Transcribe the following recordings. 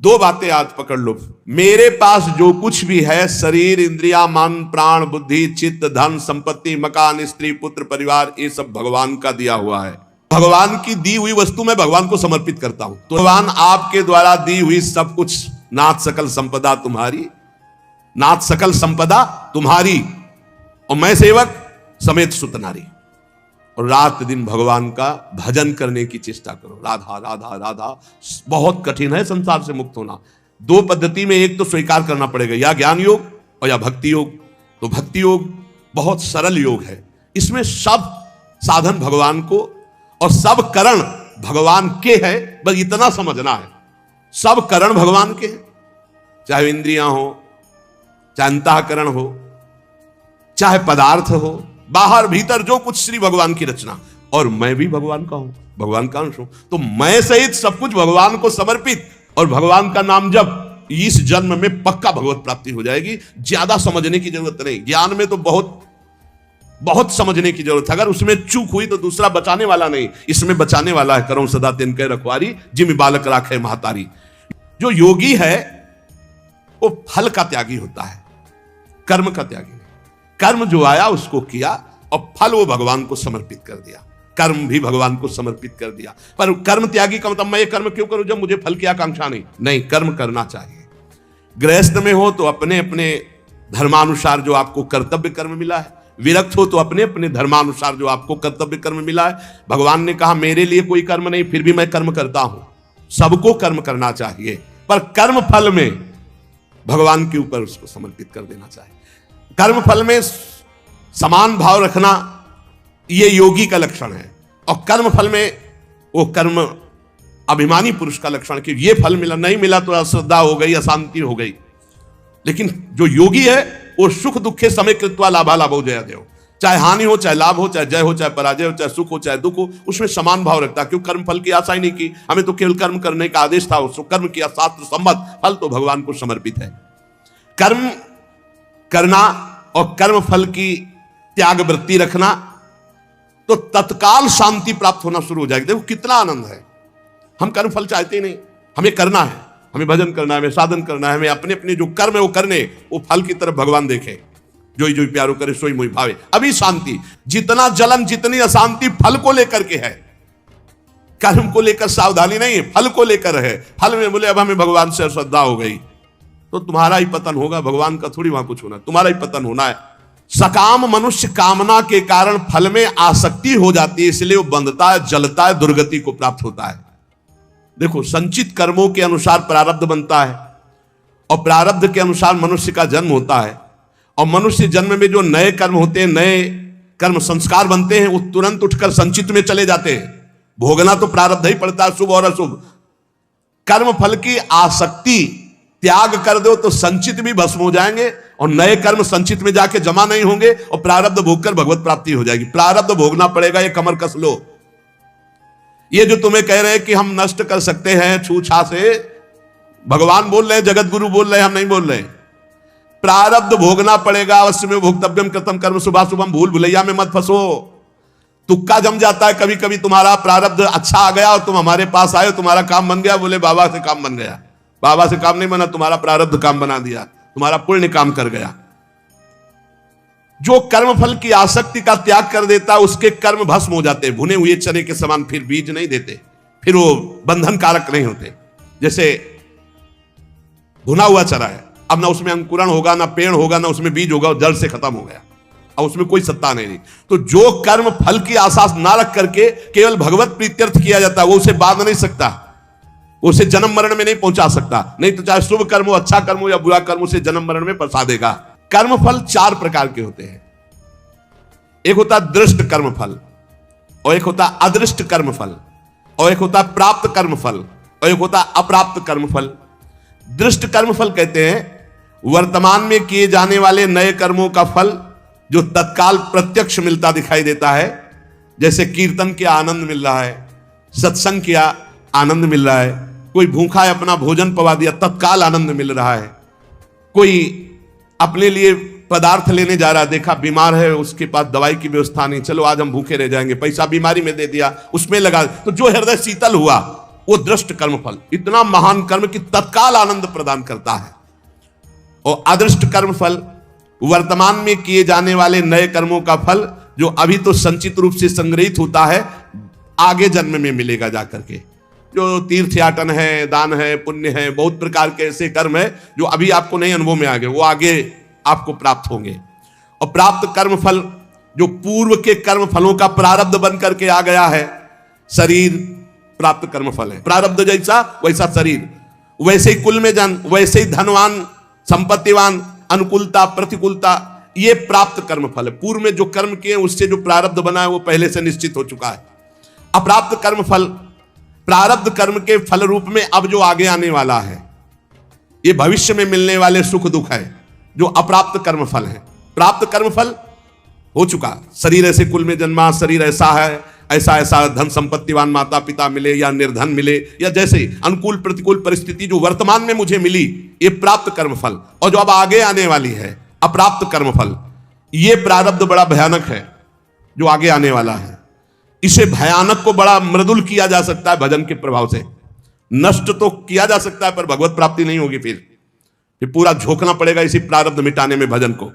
दो बातें आज पकड़ लो। मेरे पास जो कुछ भी है, शरीर, इंद्रिया, मन, प्राण, बुद्धि, चित्त, धन, संपत्ति, मकान, स्त्री, पुत्र, परिवार, ये सब भगवान का दिया हुआ है। भगवान की दी हुई वस्तु मैं भगवान को समर्पित करता हूं। तो भगवान आपके द्वारा दी हुई सब कुछ, नाथ सकल संपदा तुम्हारी, नाथ सकल संपदा तुम्हारी, और मैं सेवक समेत सुत नारी। और रात दिन भगवान का भजन करने की चेष्टा करो। राधा राधा राधा। बहुत कठिन है संसार से मुक्त होना। दो पद्धति में, एक तो स्वीकार करना पड़ेगा, या ज्ञान योग और या भक्ति योग। तो भक्ति योग बहुत सरल योग है। इसमें सब साधन भगवान को और सब करण भगवान के है, बस इतना समझना है। सब करण भगवान के हैं, चाहे इंद्रियां हो, चाहे अंतःकरण हो, चाहे पदार्थ हो, बाहर भीतर जो कुछ श्री भगवान की रचना। और मैं भी भगवान का हूं, भगवान का अंश हूं। तो मैं सहित सब कुछ भगवान को समर्पित, और भगवान का नाम जब इस जन्म में पक्का भगवत प्राप्ति हो जाएगी। ज्यादा समझने की जरूरत नहीं। ज्ञान में तो बहुत बहुत समझने की जरूरत है। अगर उसमें चूक हुई तो दूसरा बचाने वाला नहीं, इसमें बचाने वाला है। करो सदा तिनके रखवारी, जिम बालक राखे महतारी। जो योगी है वो फल का त्यागी होता है, कर्म का त्यागी नहीं। कर्म जो आया उसको किया, और फल वो भगवान को समर्पित कर दिया। कर्म भी भगवान को समर्पित कर दिया। पर कर्म त्यागी का मतलब मैं ये कर्म क्यों करूं जब मुझे फल की आकांक्षा नहीं। नहीं, कर्म करना चाहिए। गृहस्थ में हो तो अपने अपने धर्मानुसार जो आपको कर्तव्य कर्म मिला है, विरक्त हो तो अपने अपने धर्मानुसार जो आपको कर्तव्य कर्म मिला है। भगवान ने कहा मेरे लिए कोई कर्म नहीं, फिर भी मैं कर्म करता हूं। सबको कर्म करना चाहिए, पर कर्म फल में भगवान के ऊपर उसको समर्पित कर देना चाहिए। कर्म फल में समान भाव रखना ये योगी का लक्षण है, और कर्म फल में वो कर्म अभिमानी पुरुष का लक्षण, कि ये फल मिला, नहीं मिला तो अश्रद्धा हो गई, अशांति हो गई। लेकिन जो योगी है वो सुख दुखे समय कृत्वा लाभा लाभो जया देव। चाहे हानि हो, चाहे लाभ हो, चाहे जय हो, चाहे पराजय हो, चाहे सुख हो, चाहे दुख हो, उसमें समान भाव रखता। क्यों? कर्म फल की आशा ही नहीं की। हमें तो केवल कर्म करने का आदेश था, उसको कर्म किया, शास्त्र सम्मत, फल तो भगवान को समर्पित है। कर्म करना और कर्म फल की त्याग वृत्ति रखना, तो तत्काल शांति प्राप्त होना शुरू हो जाएगी। देखो कितना आनंद है। हम कर्म फल चाहते ही नहीं, हमें करना है, हमें भजन करना है, हमें साधन करना है, हमें अपने अपने जो कर्म है वो करने, वो फल की तरफ भगवान देखे। जो ही प्यारो करे सोई मोहि भावे। अभी शांति, जितना जलन, जितनी अशांति फल को लेकर के है। कर्म को लेकर सावधानी नहीं है, फल को लेकर है। फल में बोले अब हमें भगवान से श्रद्धा हो गई तो तुम्हारा ही पतन होगा, भगवान का थोड़ी वहां कुछ होना, तुम्हारा ही पतन होना है। सकाम मनुष्य कामना के कारण फल में आसक्ति हो जाती है, इसलिए वो बंधता है, जलता है, दुर्गति को प्राप्त होता है। देखो, संचित कर्मों के अनुसार प्रारब्ध बनता है, और प्रारब्ध के अनुसार मनुष्य का जन्म होता है। और मनुष्य जन्म में जो नए कर्म होते हैं, नए कर्म संस्कार बनते हैं, वो तुरंत उठकर संचित में चले जाते हैं। भोगना तो प्रारब्ध ही पड़ता है, शुभ और अशुभ। कर्म फल की आसक्ति त्याग कर दो तो संचित भी भस्म हो जाएंगे, और नए कर्म संचित में जाके जमा नहीं होंगे, और प्रारब्ध भोगकर भगवत प्राप्ति हो जाएगी। प्रारब्ध भोगना पड़ेगा, ये कमर कस लो। ये जो तुम्हें कह रहे हैं कि हम नष्ट कर सकते हैं छूछा से, भगवान बोल रहे हैं, जगत गुरु बोल रहे हैं, हम नहीं बोल रहे हैं। प्रारब्ध भोगना पड़ेगा। अवश्य में भोक्तव्यम कृतम कर्म शुभाशुभम। भूल भुलैया में मत फंसो। तुक्का जम जाता है कभी कभी। तुम्हारा प्रारब्ध अच्छा आ गया और तुम हमारे पास आए, तुम्हारा काम बन गया, बोले बाबा से काम बन गया। बाबा से काम नहीं बना, तुम्हारा प्रारब्ध काम बना दिया, तुम्हारा पुण्य काम कर गया। जो कर्म फल की आसक्ति का त्याग कर देता, उसके कर्म भस्म हो जाते हैं, भुने हुए चने के समान। फिर बीज नहीं देते, फिर वो बंधन कारक नहीं होते। जैसे भुना हुआ चना है, अब ना उसमें अंकुरण होगा, ना पेड़ होगा, ना उसमें बीज होगा, जड़ से खत्म हो गया, अब उसमें कोई सत्ता नहीं। तो जो कर्म फल की आशा ना रख करके केवल भगवत प्रीत्यर्थ किया जाता है, वो उसे बांध नहीं सकता, उसे जन्म मरण में नहीं पहुंचा सकता। नहीं तो चाहे शुभ कर्म हो, अच्छा कर्म हो या बुरा कर्म, उसे जन्म मरण में फंसा देगा। कर्म फल 4 प्रकार के होते हैं। एक होता दृष्ट कर्म फल, और एक होता अदृष्ट कर्म फल, और एक होता प्राप्त कर्म फल, और एक होता अप्राप्त कर्म फल। दृष्ट कर्म फल कहते हैं वर्तमान में किए जाने वाले नए कर्मों का फल जो तत्काल प्रत्यक्ष मिलता दिखाई देता है। जैसे कीर्तन किया, आनंद मिल रहा है, सत्संग किया, आनंद मिल रहा है, कोई भूखा है अपना भोजन पवा दिया, तत्काल आनंद मिल रहा है। कोई अपने लिए पदार्थ लेने जा रहा है, देखा बीमार है, उसके पास दवाई की व्यवस्था नहीं, चलो आज हम भूखे रह जाएंगे, पैसा बीमारी में दे दिया, उसमें लगा, तो जो हृदय शीतल हुआ, वो दृष्ट कर्म फल इतना महान कर्म कि तत्काल आनंद प्रदान करता है। और अदृष्ट कर्म फल वर्तमान में किए जाने वाले नए कर्मों का फल जो अभी तो संचित रूप से संग्रहित होता है, आगे जन्म में मिलेगा जाकर के। जो तीर्थयाटन है, दान है, पुण्य है, बहुत प्रकार के ऐसे कर्म है जो अभी आपको नहीं अनुभव में आ गए, वो आगे आपको प्राप्त होंगे। और प्राप्त कर्म फल जो पूर्व के कर्म फलों का प्रारब्ध बन करके आ गया है, शरीर प्राप्त कर्म फल है। प्रारब्ध जैसा वैसा शरीर, वैसे ही कुल में जन, वैसे ही धनवान, संपत्तिवान, अनुकूलता, प्रतिकूलता, ये प्राप्त कर्म फल है। पूर्व में जो कर्म किए उससे जो प्रारब्ध बना है वो पहले से निश्चित हो चुका है। अप्राप्त कर्म फल प्रारब्ध कर्म के फल रूप में अब जो आगे आने वाला है, ये भविष्य में मिलने वाले सुख दुख है, जो अप्राप्त कर्म फल है। प्राप्त कर्म फल हो चुका, शरीर ऐसे कुल में जन्मा, शरीर ऐसा है, ऐसा ऐसा धन संपत्तिवान माता पिता मिले या निर्धन मिले, या जैसे अनुकूल प्रतिकूल परिस्थिति जो वर्तमान में मुझे मिली, ये प्राप्त कर्म फल। और जो अब आगे आने वाली है अप्राप्त कर्म फल, ये प्रारब्ध बड़ा भयानक है जो आगे आने वाला है। इसे भयानक को बड़ा मृदुल किया जा सकता है भजन के प्रभाव से। नष्ट तो किया जा सकता है पर भगवत प्राप्ति नहीं होगी। फिर पूरा झोंकना पड़ेगा इसी प्रारब्ध मिटाने में भजन को।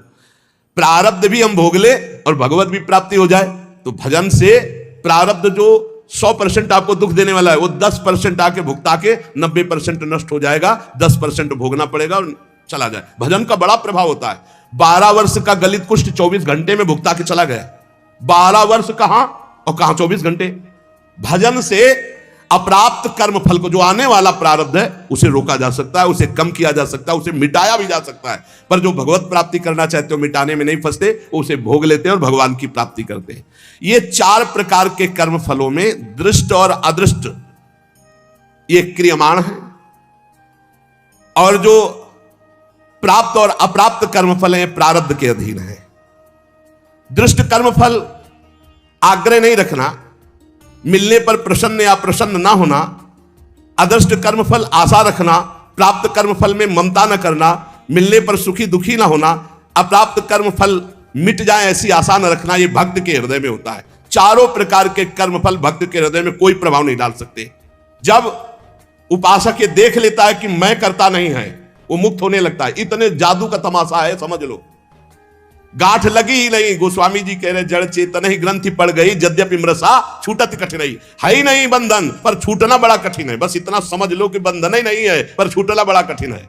प्रारब्ध भी हम भोग ले और भगवत भी प्राप्ति हो जाए तो भजन से प्रारब्ध जो 100% आपको दुख देने वाला है वो 10% आके भुगता के 90% नष्ट हो जाएगा। 10% भोगना पड़ेगा और चला जाए। भजन का बड़ा प्रभाव होता है। 12 वर्ष का गलित कुष्ठ 24 घंटे में भुगता के चला गया। 12 वर्ष कहां और कहां 24 घंटे। भजन से अप्राप्त कर्म फल को, जो आने वाला प्रारब्ध है, उसे रोका जा सकता है, उसे कम किया जा सकता है, उसे मिटाया भी जा सकता है। पर जो भगवत प्राप्ति करना चाहते हो मिटाने में नहीं फंसते, उसे भोग लेते हैं और भगवान की प्राप्ति करते हैं। ये 4 प्रकार के कर्म फलों में दृष्ट और अदृष्ट ये क्रियमाण है। और जो प्राप्त और अप्राप्त कर्म फल हैं प्रारब्ध के अधीन है। दृष्ट कर्म फल आग्रह नहीं रखना, मिलने पर प्रसन्न या प्रसन्न ना होना। अदृष्ट कर्म फल आशा रखना। प्राप्त कर्म फल में ममता न करना, मिलने पर सुखी दुखी ना होना। अप्राप्त कर्म फल मिट जाए ऐसी आशा न रखना। ये भक्त के हृदय में होता है। चारों प्रकार के कर्म फल भक्त के हृदय में कोई प्रभाव नहीं डाल सकते। जब उपासक ये देख लेता है कि मैं करता नहीं है, वो मुक्त होने लगता है। इतने जादू का तमाशा है, समझ लो। गांठ लगी ही नहीं। गोस्वामी जी कह रहे जड़ चेतन ही ग्रंथि पड़ गई, यद्यपि मृषा छूटत कठिनाई। है ही नहीं बंधन, पर छूटना बड़ा कठिन है। बस इतना समझ लो कि बंधन ही नहीं है पर छूटना बड़ा कठिन है।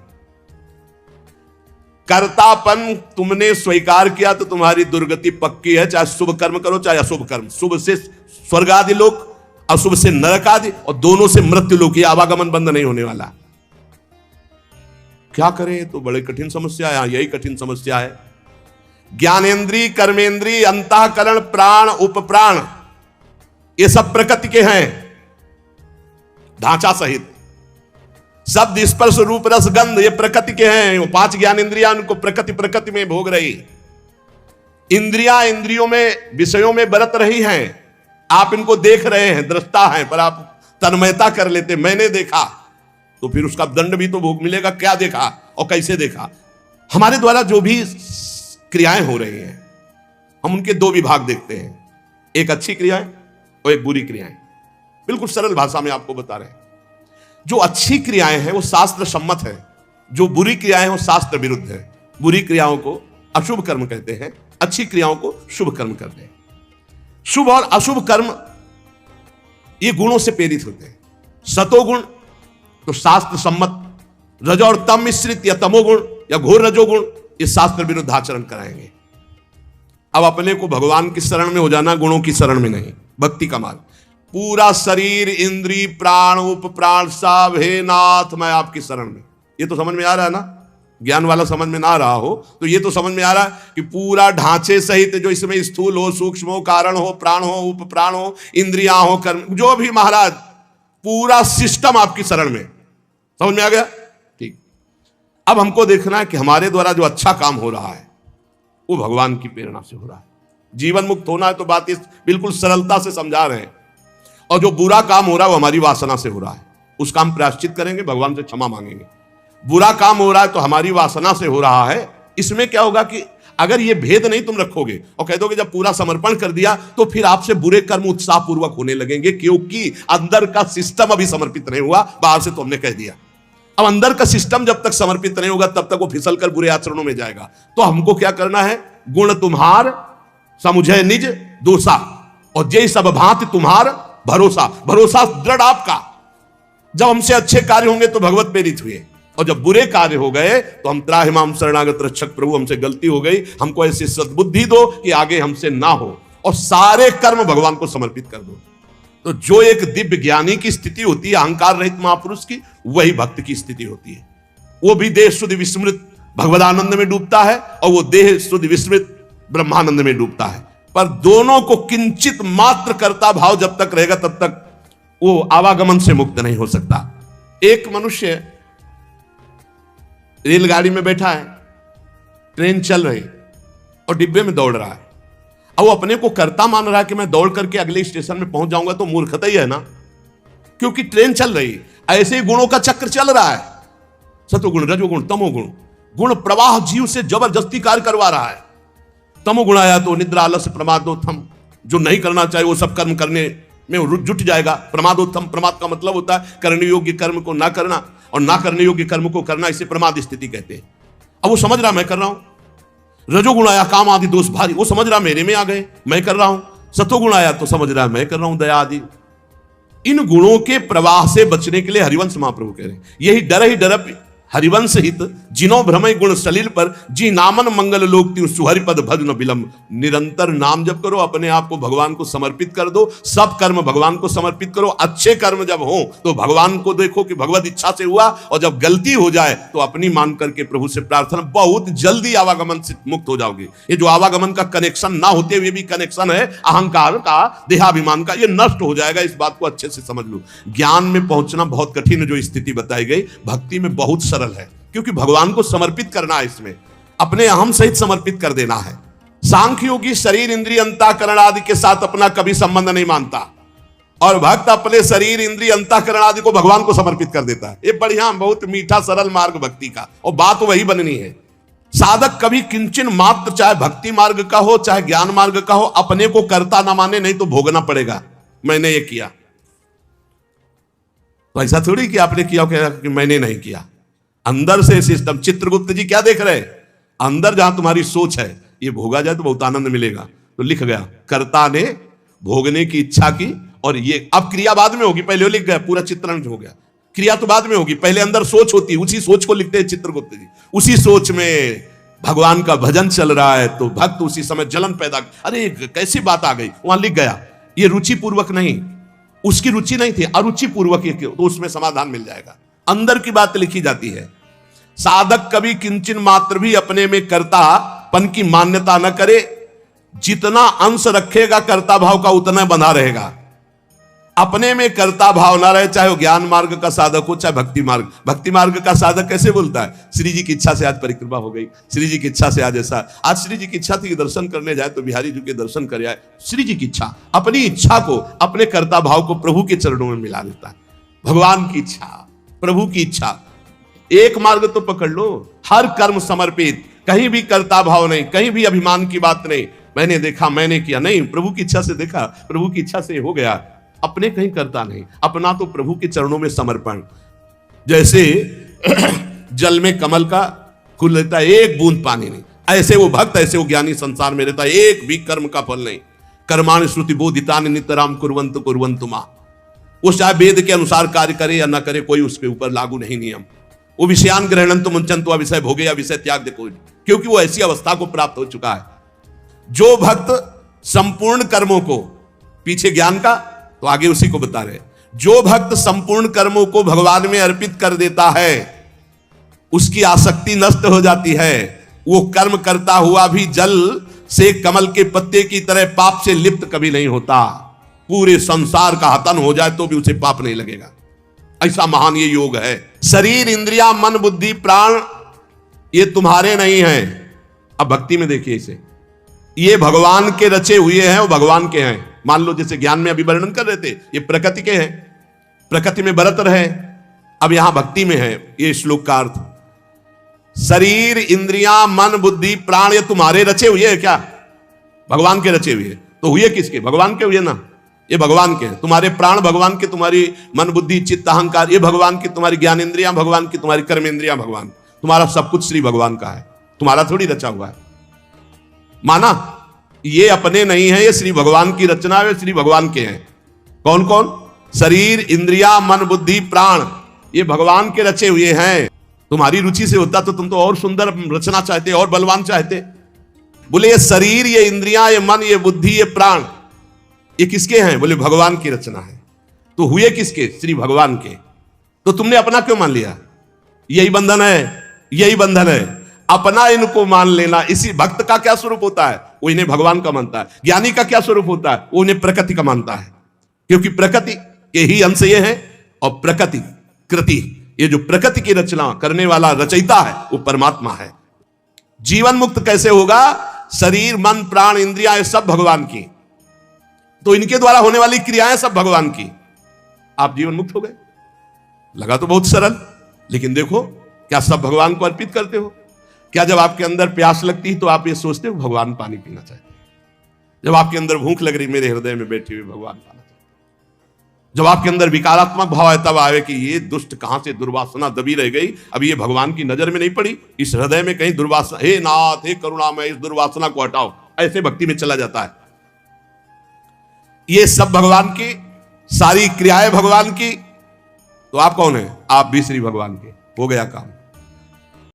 कर्तापन तुमने स्वीकार किया तो तुम्हारी दुर्गति पक्की है। चाहे शुभ कर्म करो चाहे अशुभ कर्म। शुभ से स्वर्ग आदि लोक, अशुभ से नरक आदि, और दोनों से मृत्यु लोक। ये आवागमन बंद नहीं होने वाला। क्या करें तो बड़े कठिन समस्या है। यही कठिन समस्या है। ज्ञानेन्द्रीय, कर्मेंद्रीय, अंतःकरण, प्राण, उपप्राण, ये सब प्रकृति के हैं ढांचा सहित। शब्द, स्पर्श, रूप, रस, गंध, ये प्रकृति के हैं। वो 5 ज्ञानेन्द्रियां उनको प्रकृति में भोग रही। इंद्रियां इंद्रियों में, विषयों में बरत रही हैं। आप इनको देख रहे हैं, दृष्टा हैं, पर आप तन्मयता कर लेते, मैंने देखा, तो फिर उसका दंड भी तो भोग मिलेगा। क्या देखा और कैसे देखा। हमारे द्वारा जो भी क्रियाएं हो रही हैं, हम उनके 2 विभाग देखते हैं, एक अच्छी क्रियाएं और एक बुरी क्रियाएं। बिल्कुल सरल भाषा में आपको बता रहे हैं। जो अच्छी क्रियाएं हैं वो शास्त्र सम्मत है, जो बुरी क्रियाएं हैं वो शास्त्र विरुद्ध है। बुरी क्रियाओं को अशुभ कर्म कहते हैं, अच्छी क्रियाओं को शुभ कर्म कहते हैं। शुभ और अशुभ कर्म ये गुणों से प्रेरित होते हैं। सतोगुण तो शास्त्र सम्मत, रज और तम मिश्रित या तमोगुण या घोर रजोगुण, ये शास्त्र विरुद्ध आचरण कराएंगे। अब अपने को भगवान की शरण में हो जाना, गुणों की शरण में नहीं। भक्ति का मार्ग, पूरा शरीर, इंद्री, प्राण, उपप्राण सब, हे नाथ मैं आपकी शरण में। ये तो समझ में आ रहा है ना। ज्ञान वाला समझ में ना रहा हो तो ये तो समझ में आ रहा है कि पूरा ढांचे सहित, जो इसमें स्थूल हो, सूक्ष्म हो, कारण हो, प्राण हो, उपप्राण हो, इंद्रियां हो, कर्म, जो भी महाराज, पूरा सिस्टम आपकी शरण में। समझ में आ गया? ठीक। अब हमको देखना है कि हमारे द्वारा जो अच्छा काम हो रहा है वो भगवान की प्रेरणा से हो रहा है। जीवन मुक्त होना है तो बात इस बिल्कुल सरलता से समझा रहे हैं। और जो बुरा काम हो रहा है वो हमारी वासना से हो रहा है, उसका हम प्रायश्चित करेंगे, भगवान से क्षमा मांगेंगे। बुरा काम हो रहा है तो हमारी वासना से हो रहा है। इसमें क्या होगा कि अगर ये भेद नहीं तुम रखोगे और कह दोगे जब पूरा समर्पण कर दिया तो फिर आपसे बुरे कर्म उत्साह पूर्वक होने लगेंगे, क्योंकि अंदर का सिस्टम अभी समर्पित नहीं हुआ, बाहर से तो हमने कह दिया। अब अंदर का सिस्टम जब तक समर्पित नहीं होगा तब तक वो फिसल कर बुरे आचरणों में जाएगा। तो हमको क्या करना है? गुण तुम्हार समुझे निज दोषा और जय सब भांति तुम्हार भरोसा। भरोसा दृढ़ आपका। जब हमसे अच्छे कार्य होंगे तो भगवत प्रेरित हुए, और जब बुरे कार्य हो गए तो हम त्राहिमाम शरणागत रक्षक प्रभु हमसे गलती हो गई, हमको ऐसी सद्बुद्धि दो कि आगे हमसे ना हो, और सारे कर्म भगवान को समर्पित कर दो। तो जो एक दिव्य ज्ञानी की स्थिति होती है अहंकार रहित महापुरुष की, वही भक्त की स्थिति होती है। वो भी देह शुद्ध विस्मृत भगवदानंद में डूबता है और वो देह शुद्ध विस्मृत ब्रह्मानंद में डूबता है। पर दोनों को किंचित मात्र कर्ता भाव जब तक रहेगा तब तक वो आवागमन से मुक्त नहीं हो सकता। एक मनुष्य रेलगाड़ी में बैठा है, ट्रेन चल रही और डिब्बे में दौड़ रहा है, अब वो अपने को कर्ता मान रहा है कि मैं दौड़ करके अगले स्टेशन में पहुंच जाऊंगा, तो मूर्खता ही है ना, क्योंकि ट्रेन चल रही। ऐसे ही गुणों का चक्र चल रहा है, सत्वगुण रजोगुण तमोगुण, गुण प्रवाह जीव से जबरदस्ती कार्य करवा रहा है। तमोगुण आया तो निद्रा आलस्य प्रमादोत्थम, जो नहीं करना चाहिए वो सब कर्म करने में जुट जाएगा। प्रमादोत्थम, प्रमाद का मतलब होता है करने योग्य कर्म को ना करना, और ना करने योग्य कर्म को करना, इसे प्रमाद स्थिति कहते हैं। अब वो समझ रहा मैं कर रहा हूं। रजोगुण आया काम आदि दोष भारी, वो समझ रहा मेरे में आ गए मैं कर रहा हूं। सतोगुण आया तो समझ रहा मैं कर रहा हूं दया आदि। इन गुणों के प्रवाह से बचने के लिए हरिवंश महाप्रभु कह रहे हैं, यही डर ही डरप हरिवंश हित जिनो भ्रमय गुण सलील पर जी नामन मंगल लोक त्यू सुहरिपद भज न विलंब। निरंतर नाम जप करो, अपने आप को भगवान को समर्पित कर दो, सब कर्म भगवान को समर्पित करो। अच्छे कर्म जब हो तो भगवान को देखो कि भगवत इच्छा से हुआ, और जब गलती हो जाए तो अपनी मान करके प्रभु से प्रार्थना, बहुत जल्दी आवागमन से मुक्त हो जाओगे। ये जो आवागमन का कनेक्शन ना होते हुए भी कनेक्शन है अहंकार का, देहाभिमान का, ये नष्ट हो जाएगा। इस बात को अच्छे से समझ लो। ज्ञान में पहुंचना बहुत कठिन जो स्थिति बताई गई, भक्ति में बहुत सरल है, क्योंकि भगवान को समर्पित करना है, इसमें अपने अहम सहित समर्पित कर देना है। सांख्य योगी शरीर इंद्रिय अंतःकरण आदि के साथ अपना कभी संबंध नहीं मानता, और भक्त अपने शरीर इंद्रिय अंतःकरण आदि को भगवान को समर्पित कर देता है। ये बढ़िया बहुत मीठा सरल मार्ग भक्ति का, और बात वही बननी है। साधक कभी किंचन मात्र, चाहे भक्ति मार्ग का हो चाहे ज्ञान मार्ग का हो, अपने को कर्ता ना माने, नहीं तो भोगना पड़ेगा। मैंने ये किया, तो ऐसा थोड़ी कि आपने किया कि मैंने नहीं किया। अंदर से सिस्टम। चित्रगुप्त जी क्या देख रहे हैं? अंदर जहां तुम्हारी सोच है ये भोगा जाए तो बहुत आनंद मिलेगा, तो लिख गया कर्ता ने भोगने की इच्छा की, और ये अब क्रिया बाद में होगी, पहले लिख गया, पूरा चित्रण हो गया। क्रिया तो बाद में होगी, पहले अंदर सोच होती है, उसी सोच को लिखते हैं चित्रगुप्त जी। उसी सोच में भगवान का भजन चल रहा है तो भक्त उसी समय जलन पैदा, अरे कैसी बात आ गई, वहां लिख गया। ये रुचि पूर्वक नहीं, उसकी रुचि नहीं थी, अरुचि पूर्वक, तो उसमें समाधान मिल जाएगा। अंदर की बात लिखी जाती है। साधक कभी किंचन मात्र भी अपने में कर्तापन की मान्यता न करे, जितना अंश रखेगा कर्ता भाव का उतना बंधा रहेगा। अपने में कर्ता भाव ना रहे, चाहे वो ज्ञान मार्ग का साधक हो चाहे भक्ति मार्ग। भक्ति मार्ग का साधक कैसे बोलता है? श्री जी की इच्छा से आज परिक्रमा हो गई, श्री जी की इच्छा से आज ऐसा, आज श्री जी की इच्छा थी कि दर्शन करने जाए तो बिहारी जी के दर्शन कर आए। श्री जी की इच्छा, अपनी इच्छा को, अपने कर्ता भाव को प्रभु के चरणों में मिला देता है। भगवान की इच्छा, प्रभु की इच्छा, एक मार्ग तो पकड़ लो, हर कर्म समर्पित, कहीं भी कर्ता भाव नहीं, कहीं भी अभिमान की बात नहीं, मैंने देखा मैंने किया नहीं, प्रभु की इच्छा से देखा, प्रभु की इच्छा से हो गया। अपने कहीं करता नहीं, अपना तो प्रभु के चरणों में समर्पण। जैसे जल में कमल का फूल रहता है, एक बूंद पानी नहीं, ऐसे वो भक्त, ऐसे वो ज्ञानी संसार में रहता है, एक भी कर्म का फल नहीं। कर्माणि श्रुति बोधितानि नितराम कुर्वन्तु कुर्वन्तु मा। वो चाहे वेद के अनुसार कार्य करे या ना करे, कोई उसके ऊपर लागू नहीं नियम। वो विषयान ग्रहणंतु मुंचन्तु विषय भोगे या विषय त्याग दे कोई, क्योंकि वो ऐसी अवस्था को प्राप्त हो चुका है। जो भक्त संपूर्ण कर्मों को, पीछे ज्ञान का तो आगे उसी को बता रहे, जो भक्त संपूर्ण कर्मों को भगवान में अर्पित कर देता है, उसकी आसक्ति नष्ट हो जाती है। वो कर्म करता हुआ भी जल से कमल के पत्ते की तरह पाप से लिप्त कभी नहीं होता। पूरे संसार का हतन हो जाए तो भी उसे पाप नहीं लगेगा। ऐसा महान ये योग है। शरीर इंद्रिया मन बुद्धि प्राण ये तुम्हारे नहीं हैं। अब भक्ति में देखिए इसे, ये भगवान के रचे हुए हैं, वो भगवान के हैं। मान लो जैसे ज्ञान में अभी वर्णन कर रहे थे, ये प्रकृति के हैं, प्रकृति में बरत रहे। अब यहां भक्ति में है ये श्लोक का अर्थ। शरीर, इंद्रियां, मन, बुद्धि, प्राण, ये तुम्हारे रचे हुए है क्या? भगवान के रचे हुए। तो हुए किसके? भगवान के हुए ना। ये भगवान के हैं। तुम्हारे प्राण भगवान के, तुम्हारी मन, बुद्धि, चित्त, अहंकार ये भगवान की, तुम्हारी ज्ञान इंद्रियां भगवान की, तुम्हारी कर्म इंद्रियां भगवान, तुम्हारा सब कुछ श्री भगवान का है, तुम्हारा थोड़ी रचा हुआ है। माना? ये अपने नहीं है, ये श्री भगवान की रचना है, श्री भगवान के हैं। कौन कौन? शरीर, इंद्रिया, मन, बुद्धि, प्राण, ये भगवान के रचे हुए हैं। तुम्हारी रुचि से होता तो तुम तो और सुंदर रचना चाहते, और बलवान चाहते। बोले ये शरीर, ये इंद्रियां, ये मन, ये बुद्धि, ये प्राण, ये किसके हैं? बोले भगवान की रचना है। तो हुए किसके? श्री भगवान के। तो तुमने अपना क्यों मान लिया? यही बंधन है, यही बंधन है, अपना इनको मान लेना। इसी भक्त का क्या स्वरूप होता है? वो इन्हें भगवान का मानता है। ज्ञानी का क्या स्वरूप होता है? वो उन्हें प्रकृति का मानता है, क्योंकि प्रकृति के ही अंश ये है, और प्रकृति कृति, ये जो प्रकृति की रचना करने वाला रचयिता है वो परमात्मा है। जीवन मुक्त कैसे होगा? शरीर, मन, प्राण, इंद्रियां ये सब भगवान की, तो इनके द्वारा होने वाली क्रियाएं सब भगवान की। आप जीवन मुक्त हो गए। लगा तो बहुत सरल, लेकिन देखो क्या सब भगवान को अर्पित करते हो? क्या जब आपके अंदर प्यास लगती है तो आप ये सोचते हो भगवान पानी पीना चाहते हैं? जब आपके अंदर भूख लग रही, मेरे हृदय में बैठे हुए भगवान पाना चाहते हैं। जब आपके अंदर विकारात्मक भाव है, तब आवे कि ये दुष्ट कहां से दुर्वासना दबी रह गई, अब ये भगवान की नजर में नहीं पड़ी, इस हृदय में कहीं दुर्वासना, हे नाथ, हे करुणामय, इस दुर्वासना को हटाओ। ऐसे भक्ति में चला जाता है। ये सब भगवान की, सारी क्रियाएं भगवान की, तो आप कौन है? आप भी श्री भगवान के। हो गया काम।